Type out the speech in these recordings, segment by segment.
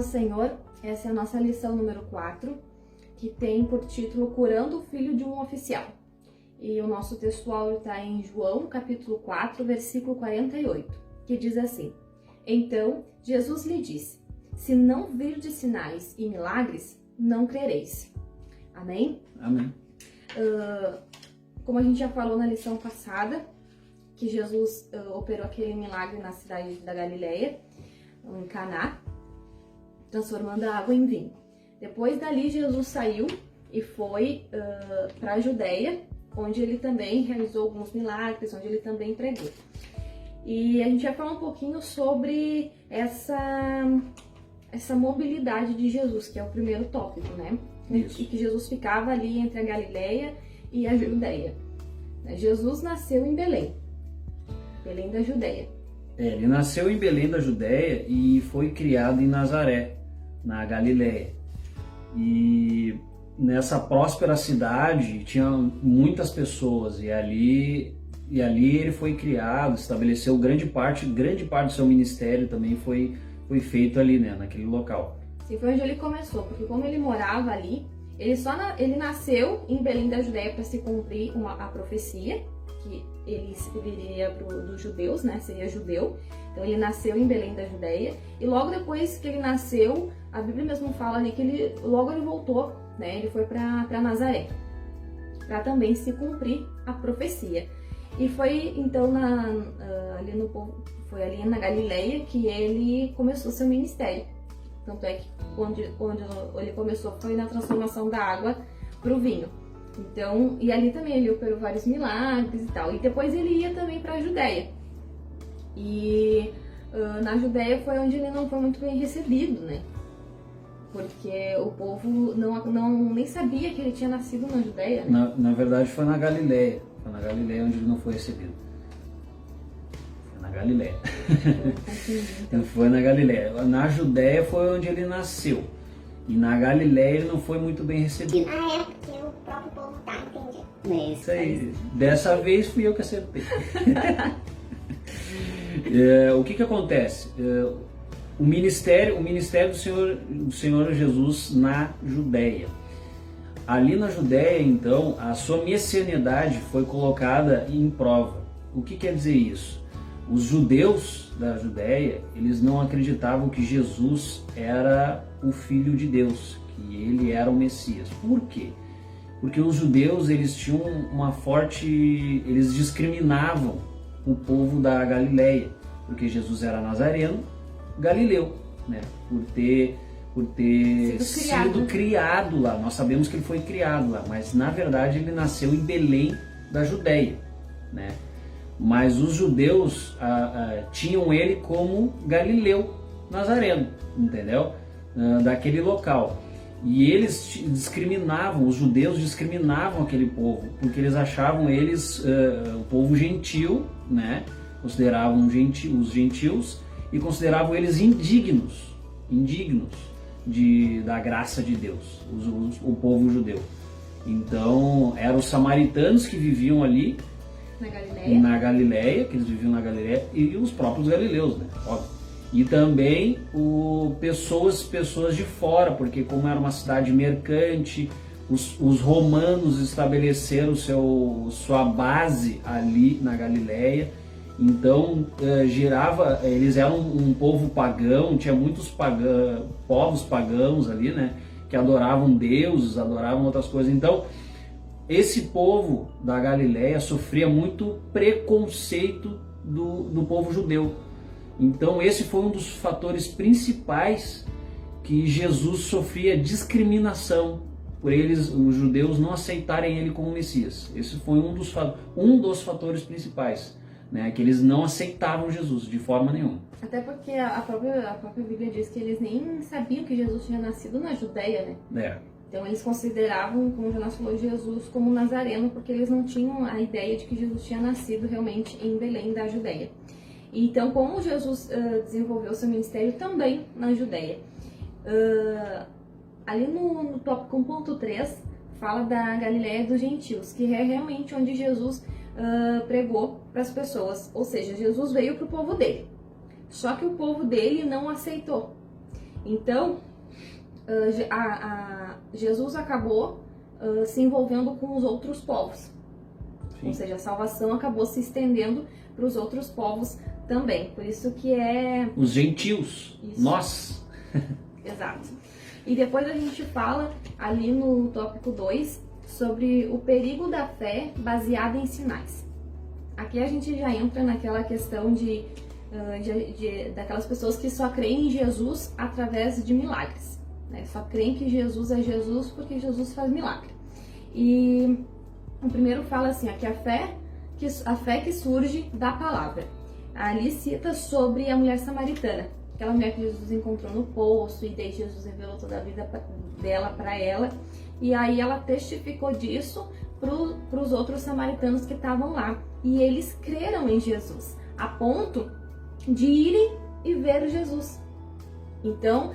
paz do Senhor, essa é a nossa lição número 4, que tem por título Curando o Filho de um Oficial. E o nosso textual está em João, capítulo 4, versículo 48, que diz assim: Então Jesus lhe disse, se não virdes sinais e milagres, não crereis. Amém? Amém. Como a gente já falou na lição passada, que Jesus operou aquele milagre na cidade da Galileia, em Caná, transformando a água em vinho. Depois dali, Jesus saiu e foi para a Judéia, onde ele também realizou alguns milagres, onde ele também pregou. E a gente vai falar um pouquinho sobre essa mobilidade de Jesus, que é o primeiro tópico, né? Isso. E que Jesus ficava ali entre a Galileia e a Judéia. Jesus nasceu em Belém da Judéia. Ele nasceu em Belém da Judéia e foi criado em Nazaré, na Galileia. E nessa próspera cidade tinha muitas pessoas e ali ele foi criado, estabeleceu grande parte do seu ministério também foi feito ali, né, naquele local. Sim, foi onde ele começou, porque como ele morava ali, ele nasceu em Belém da Judéia para se cumprir a profecia, que ele viria dos judeus, né, seria judeu. Então ele nasceu em Belém da Judéia e logo depois que ele nasceu, a Bíblia mesmo fala ali que ele voltou, né, ele foi para Nazaré, para também se cumprir a profecia. E foi então foi ali na Galileia que ele começou seu ministério. Tanto é que onde ele começou foi na transformação da água para o vinho. Então, e ali também ele operou vários milagres e tal. E depois ele ia também para a Judéia. E na Judéia foi onde ele não foi muito bem recebido, né? Porque o povo nem sabia que ele tinha nascido na Judéia, né? Na verdade foi na Galileia. Foi na Galileia onde ele não foi recebido. Foi na Galileia. Então foi na Galileia. Na Judéia foi onde ele nasceu. E na Galileia ele não foi muito bem recebido. Ah, é porque o próprio povo tá, entendi. Isso aí. Dessa vez fui eu que acertei. O que acontece? O ministério do Senhor Jesus na Judéia. Ali na Judéia, então, a sua messianidade foi colocada em prova. O que quer dizer isso? Os judeus da Judéia, eles não acreditavam que Jesus era o Filho de Deus, que ele era o Messias. Por quê? Porque os judeus, eles tinham eles discriminavam o povo da Galileia, porque Jesus era nazareno, galileu, né? Por ter sido criado lá. Nós sabemos que ele foi criado lá, mas na verdade ele nasceu em Belém da Judéia, né? Mas os judeus tinham ele como galileu nazareno, entendeu? Daquele local. E eles os judeus discriminavam aquele povo, porque eles achavam eles o povo gentil, né? Consideravam os gentios e consideravam eles indignos da graça de Deus, o povo judeu. Então eram os samaritanos que viviam ali na Galileia, que eles viviam na Galileia, e os próprios galileus, né? Óbvio. E também pessoas de fora, porque como era uma cidade mercante, os romanos estabeleceram sua base ali na Galileia. Então eles eram um povo pagão, tinha muitos povos pagãos ali, né, que adoravam deuses, adoravam outras coisas. Então esse povo da Galileia sofria muito preconceito do povo judeu. Então esse foi um dos fatores principais que Jesus sofria discriminação por os judeus não aceitarem ele como Messias. Esse foi um dos fatores principais, né, que eles não aceitavam Jesus de forma nenhuma. Até porque a própria Bíblia diz que eles nem sabiam que Jesus tinha nascido na Judéia, né? Então eles consideravam, como Jonas falou, Jesus como nazareno, porque eles não tinham a ideia de que Jesus tinha nascido realmente em Belém da Judéia. Então, como Jesus desenvolveu seu ministério também na Judéia. Ali no tópico 1.3 fala da Galileia dos gentios, que é realmente onde Jesus pregou para as pessoas. Ou seja, Jesus veio para o povo dele. Só que o povo dele não aceitou. Então, Jesus acabou se envolvendo com os outros povos. Sim. Ou seja, a salvação acabou se estendendo para os outros povos também. Por isso que é... Os gentios, Isso. nós. Exato. E depois a gente fala ali no tópico 2 sobre o perigo da fé baseada em sinais. Aqui a gente já entra naquela questão daquelas pessoas que só creem em Jesus através de milagres, né? Só creem que Jesus é Jesus porque Jesus faz milagre. E o primeiro fala assim, que a fé que surge da palavra. Ali cita sobre a mulher samaritana, aquela mulher que Jesus encontrou no poço, e daí Jesus revelou toda a vida dela para ela, e aí ela testificou disso para os outros samaritanos que estavam lá, e eles creram em Jesus, a ponto de irem e ver Jesus. Então,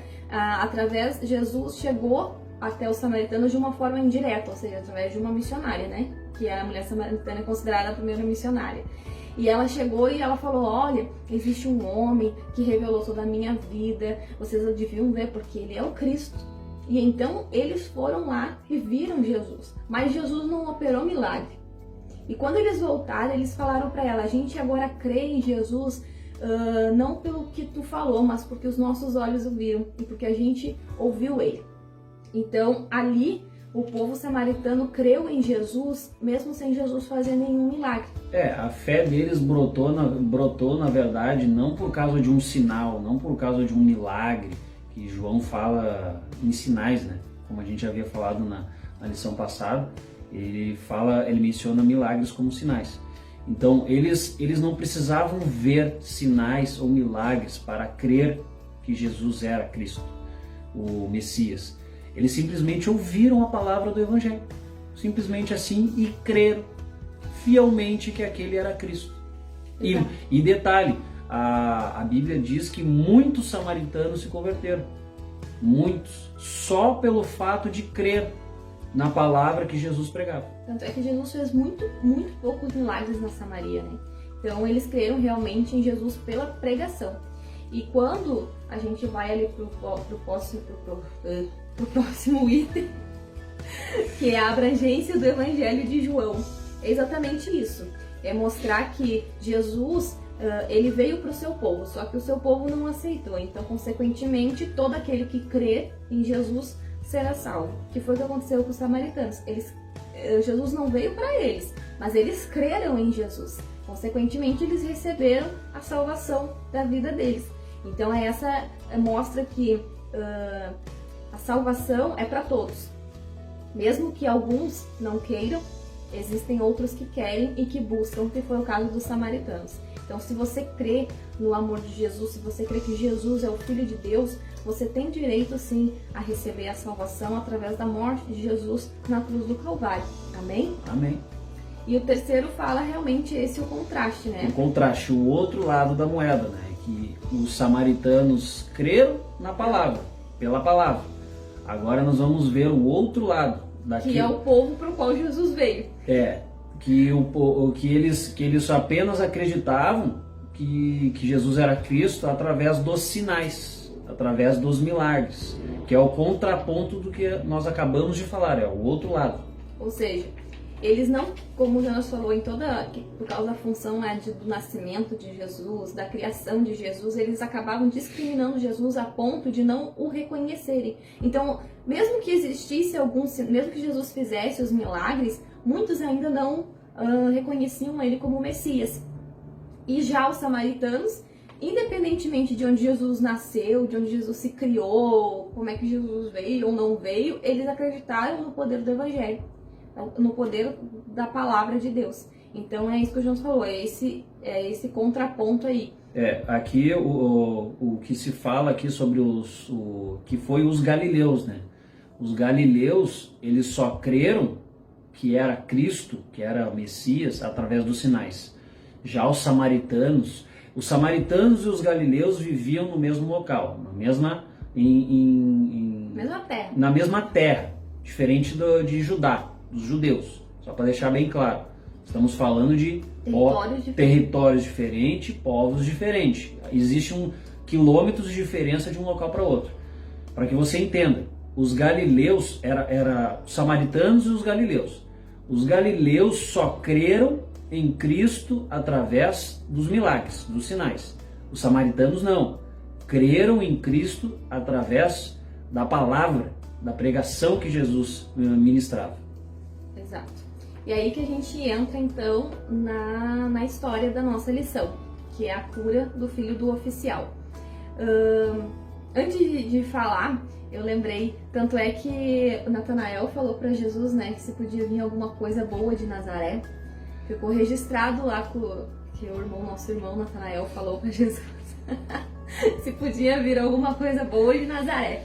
Jesus chegou até os samaritanos de uma forma indireta, ou seja, através de uma missionária, né? Que a mulher samaritana é considerada a primeira missionária. E ela chegou e ela falou, olha, existe um homem que revelou toda a minha vida, vocês deviam ver porque ele é o Cristo. E então eles foram lá e viram Jesus, mas Jesus não operou milagre. E quando eles voltaram, eles falaram para ela, a gente agora crê em Jesus, não pelo que tu falou, mas porque os nossos olhos o viram e porque a gente ouviu ele. Então ali o povo samaritano creu em Jesus, mesmo sem Jesus fazer nenhum milagre. A fé deles brotou na verdade, não por causa de um sinal, não por causa de um milagre, que João fala em sinais, né? Como a gente havia falado na lição passada, ele menciona milagres como sinais. Então, eles não precisavam ver sinais ou milagres para crer que Jesus era Cristo, o Messias. Eles simplesmente ouviram a palavra do Evangelho, simplesmente assim, e creram fielmente que aquele era Cristo. E detalhe, a Bíblia diz que muitos samaritanos se converteram, muitos, só pelo fato de crer na palavra que Jesus pregava. Tanto é que Jesus fez muito poucos milagres na Samaria, né? Então eles creram realmente em Jesus pela pregação. E quando a gente vai ali pro próximo item, que é a abrangência do Evangelho de João, é exatamente isso. É mostrar que Jesus, ele veio para o seu povo, só que o seu povo não aceitou. Então, consequentemente, todo aquele que crê em Jesus será salvo. Que foi o que aconteceu com os samaritanos. Jesus não veio para eles, mas eles creram em Jesus. Consequentemente, eles receberam a salvação da vida deles. Então, essa mostra que a salvação é para todos. Mesmo que alguns não queiram, existem outros que querem e que buscam, que foi o caso dos samaritanos. Então, se você crê no amor de Jesus, se você crê que Jesus é o Filho de Deus, você tem direito, sim, a receber a salvação através da morte de Jesus na cruz do Calvário. Amém? Amém. E o terceiro fala realmente esse o contraste, né? O contraste, o outro lado da moeda, né? Que os samaritanos creram na palavra, pela palavra. Agora nós vamos ver o outro lado. Que é o povo para o qual Jesus veio. Que eles apenas acreditavam que Jesus era Cristo através dos sinais, através dos milagres, que é o contraponto do que nós acabamos de falar, é o outro lado. Ou seja, eles não, como o Jonas falou, por causa da função do nascimento de Jesus, da criação de Jesus, eles acabavam discriminando Jesus a ponto de não o reconhecerem. Então, mesmo que existisse mesmo que Jesus fizesse os milagres, muitos ainda não reconheciam ele como Messias. E já os samaritanos, independentemente de onde Jesus nasceu, de onde Jesus se criou, como é que Jesus veio ou não veio, eles acreditaram no poder do Evangelho, no poder da palavra de Deus. Então é isso que o João falou, é esse contraponto aí. Aqui o que se fala aqui sobre que foi os galileus, né? Os galileus, eles só creram que era Cristo, que era o Messias, através dos sinais. Já os samaritanos e os galileus viviam no mesmo local, na mesma terra, diferente de Judá, dos judeus, só para deixar bem claro. Estamos falando de territórios diferentes, povos diferentes. Existe quilômetros de diferença de um local para outro. para que você entenda. Os galileus, era os samaritanos e os galileus. Os galileus só creram em Cristo através dos milagres, dos sinais. Os samaritanos não. Creram em Cristo através da palavra, da pregação que Jesus ministrava. Exato. E aí que a gente entra então na história da nossa lição, que é a cura do filho do oficial. Antes de falar, eu lembrei, tanto é que Natanael falou para Jesus, né, que se podia vir alguma coisa boa de Nazaré. Ficou registrado lá que o nosso irmão Natanael falou para Jesus se podia vir alguma coisa boa de Nazaré.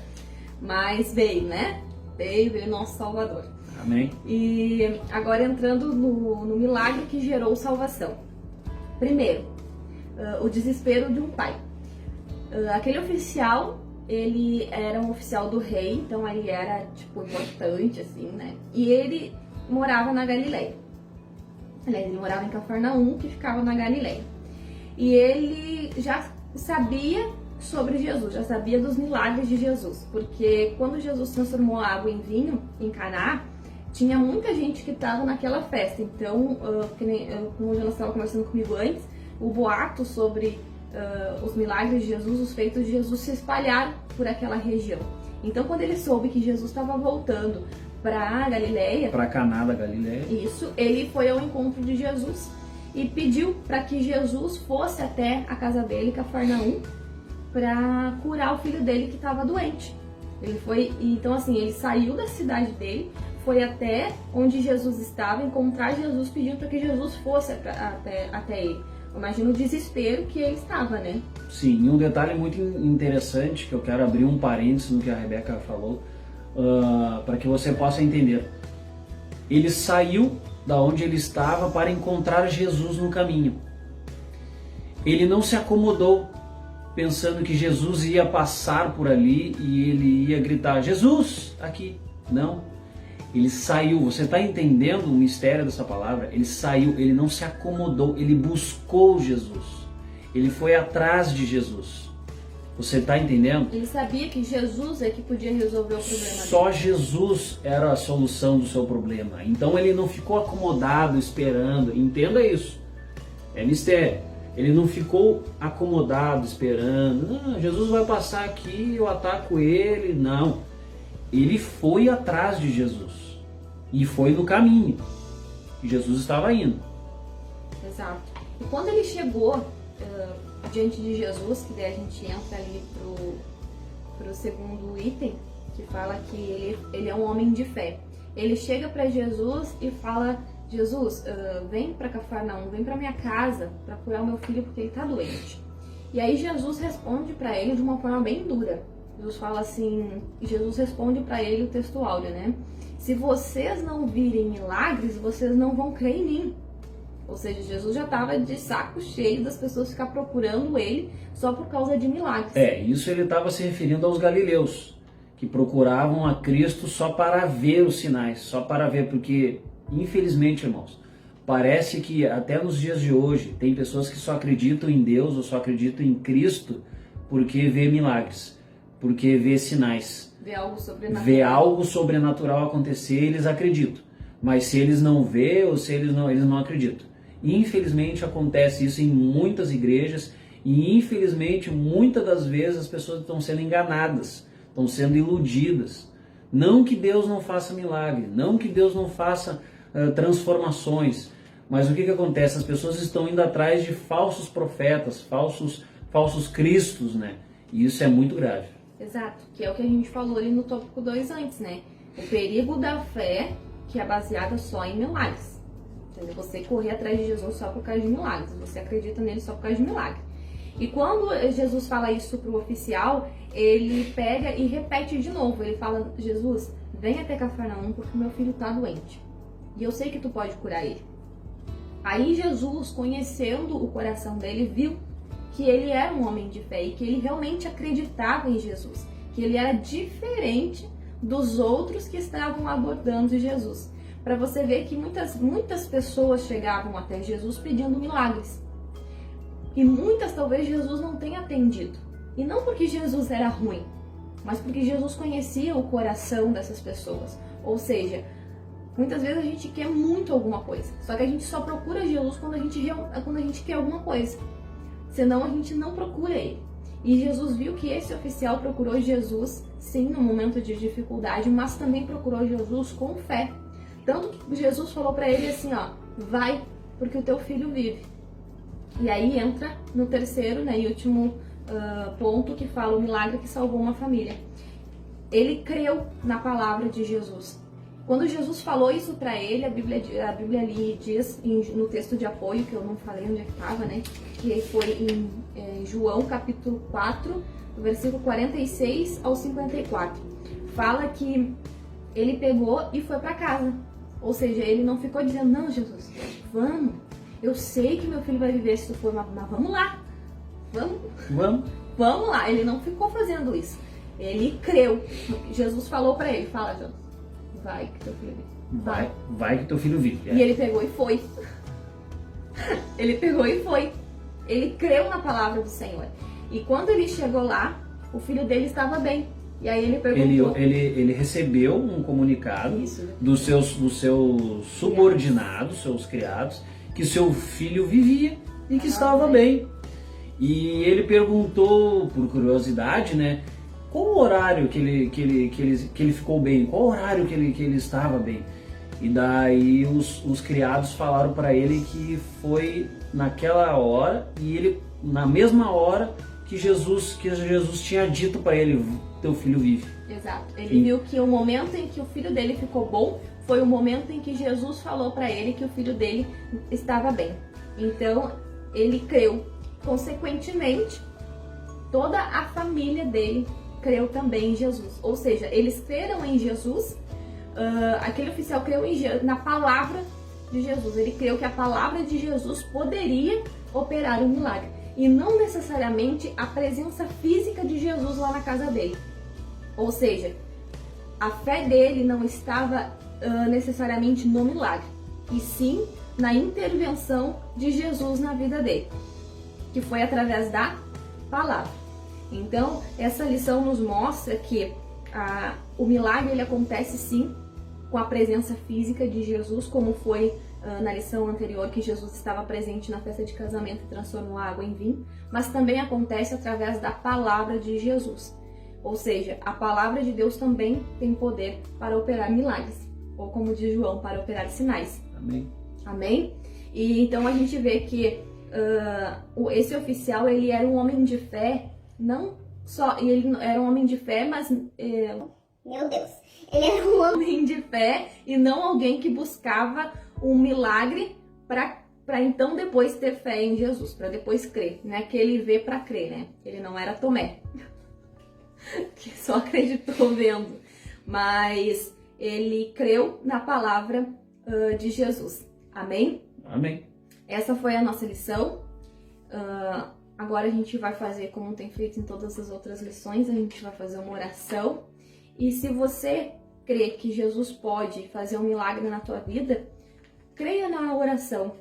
Mas veio, né? Veio nosso Salvador. Amém. E agora entrando no milagre que gerou salvação. Primeiro, o desespero de um pai. Aquele oficial, ele era um oficial do rei, então ele era, tipo, importante, assim, né? E ele morava na Galileia. Ele morava em Cafarnaum, que ficava na Galileia. E ele já sabia sobre Jesus, já sabia dos milagres de Jesus. Porque quando Jesus transformou a água em vinho, em Caná, tinha muita gente que estava naquela festa. Então, como o Jonas estava conversando comigo antes, o boato sobre os milagres de Jesus, os feitos de Jesus se espalharam por aquela região. Então, quando ele soube que Jesus estava voltando para Galileia, para Caná da Galileia, isso, ele foi ao encontro de Jesus e pediu para que Jesus fosse até a casa dele, Cafarnaum, para curar o filho dele que estava doente. Ele foi, então assim, ele saiu da cidade dele, foi até onde Jesus estava, encontrar Jesus, pedindo para que Jesus fosse até ele. Imagina o desespero que ele estava, né? Sim, e um detalhe muito interessante, que eu quero abrir um parênteses no que a Rebeca falou, para que você possa entender. Ele saiu da onde ele estava para encontrar Jesus no caminho. Ele não se acomodou pensando que Jesus ia passar por ali e ele ia gritar, Jesus, aqui. Não. Ele saiu, você está entendendo o mistério dessa palavra? Ele saiu, ele não se acomodou, ele buscou Jesus. Ele foi atrás de Jesus. Você está entendendo? Ele sabia que Jesus é que podia resolver o problema dele. Só Jesus era a solução do seu problema. Então ele não ficou acomodado, esperando. Entenda isso. É mistério. Ele não ficou acomodado, esperando. Jesus vai passar aqui, eu ataco ele. Não. Ele foi atrás de Jesus. E foi no caminho. E Jesus estava indo. Exato. E quando ele chegou diante de Jesus, que daí a gente entra ali pro segundo item, que fala que ele é um homem de fé. Ele chega para Jesus e fala, Jesus, vem para Cafarnaum, vem para minha casa para curar o meu filho porque ele está doente. E aí Jesus responde para ele de uma forma bem dura. Jesus fala assim, Jesus responde para ele o texto áureo, né? Se vocês não virem milagres, vocês não vão crer em mim. Ou seja, Jesus já estava de saco cheio das pessoas ficar procurando ele só por causa de milagres. Isso ele estava se referindo aos galileus, que procuravam a Cristo só para ver os sinais, só para ver, porque, infelizmente, irmãos, parece que até nos dias de hoje tem pessoas que só acreditam em Deus ou só acreditam em Cristo porque vê milagres, porque vê sinais. Vê algo sobrenatural acontecer, eles acreditam. Mas se eles não vê ou se eles não acreditam. Infelizmente acontece isso em muitas igrejas e infelizmente muitas das vezes as pessoas estão sendo enganadas, estão sendo iludidas. Não que Deus não faça milagre, não que Deus não faça transformações, mas o que acontece? As pessoas estão indo atrás de falsos profetas, falsos cristos, né? E isso é muito grave. Exato, que é o que a gente falou ali no tópico 2 antes, né? O perigo da fé que é baseada só em milagres. Entendeu? Você correr atrás de Jesus só por causa de milagres. Você acredita nele só por causa de milagre. E quando Jesus fala isso pro oficial, ele pega e repete de novo. Ele fala, Jesus, vem até Cafarnaum porque meu filho tá doente. E eu sei que tu pode curar ele. Aí Jesus, conhecendo o coração dele, viu que ele era um homem de fé e que ele realmente acreditava em Jesus. Que ele era diferente dos outros que estavam abordando Jesus. Para você ver que muitas pessoas chegavam até Jesus pedindo milagres. E muitas talvez Jesus não tenha atendido. E não porque Jesus era ruim, mas porque Jesus conhecia o coração dessas pessoas. Ou seja, muitas vezes a gente quer muito alguma coisa, só que a gente só procura Jesus quando a gente quer alguma coisa, senão a gente não procura Ele. E Jesus viu que esse oficial procurou Jesus, sim, no momento de dificuldade, mas também procurou Jesus com fé. Tanto que Jesus falou para ele assim, ó, vai, porque o teu filho vive. E aí entra no terceiro, né, e último ponto, que fala o milagre que salvou uma família. Ele creu na palavra de Jesus. Quando Jesus falou isso para ele, a Bíblia ali diz, no texto de apoio, que eu não falei onde é que estava, né, que foi em João capítulo 4, do versículo 46 ao 54. Fala que ele pegou e foi para casa. Ou seja, ele não ficou dizendo, não, Jesus, vamos, eu sei que meu filho vai viver se tu for, mas vamos lá, vamos lá. Ele não ficou fazendo isso, ele creu. Jesus falou para ele, fala, Jesus, vai que teu filho vive. Vai que teu filho vive. E ele pegou e foi. Ele pegou e foi. Ele creu na palavra do Senhor. E quando ele chegou lá, o filho dele estava bem. E aí ele perguntou... Ele recebeu um comunicado dos seus subordinados, seus criados, que seu filho vivia e que estava bem. E ele perguntou, por curiosidade, né, qual o horário que ele ficou bem, qual o horário que ele estava bem. E daí os criados falaram para ele que foi naquela hora, e ele, na mesma hora que Jesus tinha dito para ele, teu filho vive. Exato. Ele viu que o momento em que o filho dele ficou bom foi o momento em que Jesus falou para ele que o filho dele estava bem. Então, ele creu. Consequentemente, toda a família dele creu também em Jesus. Ou seja, eles creram em Jesus. Aquele oficial creu na palavra de Jesus. Ele creu que a palavra de Jesus poderia operar um milagre. E não necessariamente a presença física de Jesus lá na casa dele. Ou seja, a fé dele não estava necessariamente no milagre, e sim na intervenção de Jesus na vida dele, que foi através da palavra. Então, essa lição nos mostra que o milagre ele acontece sim com a presença física de Jesus, como foi na lição anterior, que Jesus estava presente na festa de casamento e transformou a água em vinho, mas também acontece através da palavra de Jesus. Ou seja, a palavra de Deus também tem poder para operar milagres, ou como diz João, para operar sinais. Amém. Amém? E então a gente vê que esse oficial, ele era um homem de fé, não só, ele era um homem de fé, mas... Meu Deus, ele era um homem de fé e não alguém que buscava um milagre para então depois ter fé em Jesus, para depois crer, né? Que ele vê para crer, né? Ele não era Tomé, que só acreditou vendo, mas ele creu na palavra de Jesus. Amém? Amém. Essa foi a nossa lição. Agora a gente vai fazer, como tem feito em todas as outras lições, a gente vai fazer uma oração. E se você crê que Jesus pode fazer um milagre na tua vida, creia na oração.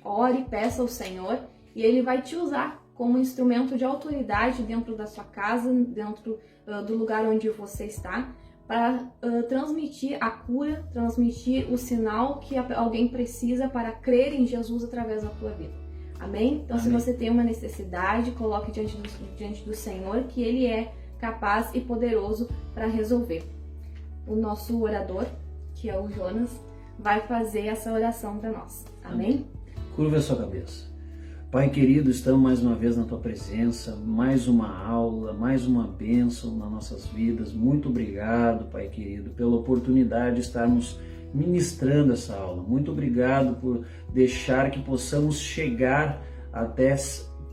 Ore, peça ao Senhor, e Ele vai te usar como instrumento de autoridade dentro da sua casa, dentro do lugar onde você está, para transmitir a cura, transmitir o sinal que alguém precisa para crer em Jesus através da tua vida. Amém? Então, Amém. Se você tem uma necessidade, coloque diante do Senhor, que Ele é capaz e poderoso para resolver. O nosso orador, que é o Jonas, vai fazer essa oração para nós. Amém? Curva a sua cabeça. Pai querido, estamos mais uma vez na Tua presença, mais uma aula, mais uma bênção nas nossas vidas. Muito obrigado, Pai querido, pela oportunidade de estarmos ministrando essa aula. Muito obrigado por deixar que possamos chegar até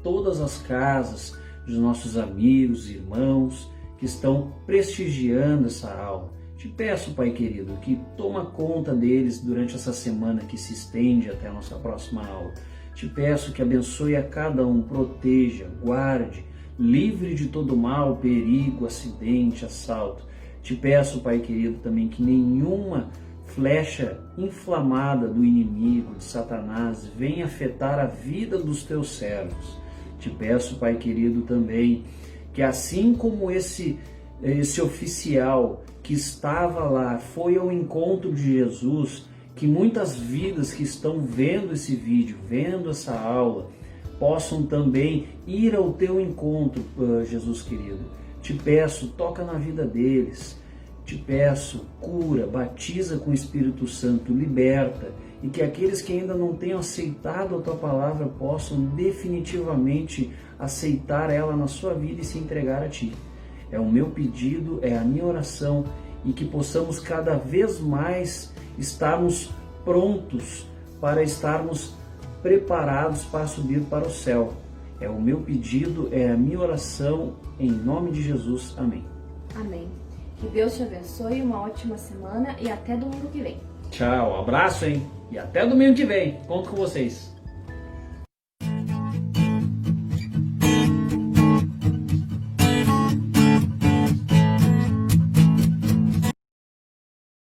todas as casas dos nossos amigos, irmãos que estão prestigiando essa aula. Te peço, Pai querido, que toma conta deles durante essa semana que se estende até a nossa próxima aula. Te peço que abençoe a cada um, proteja, guarde, livre de todo mal, perigo, acidente, assalto. Te peço, Pai querido, também que nenhuma flecha inflamada do inimigo, de Satanás, venha afetar a vida dos teus servos. Te peço, Pai querido, também que assim como esse esse oficial que estava lá foi ao encontro de Jesus, que muitas vidas que estão vendo esse vídeo, vendo essa aula, possam também ir ao teu encontro, Jesus querido. Te peço, toca na vida deles. Te peço, cura, batiza com o Espírito Santo, liberta, e que aqueles que ainda não tenham aceitado a tua palavra possam definitivamente aceitar ela na sua vida e se entregar a ti. É o meu pedido, é a minha oração, e que possamos cada vez mais estarmos prontos para estarmos preparados para subir para o céu. É o meu pedido, é a minha oração, em nome de Jesus. Amém. Amém. Que Deus te abençoe, uma ótima semana e até domingo que vem. Tchau, abraço, hein? E até domingo que vem. Conto com vocês.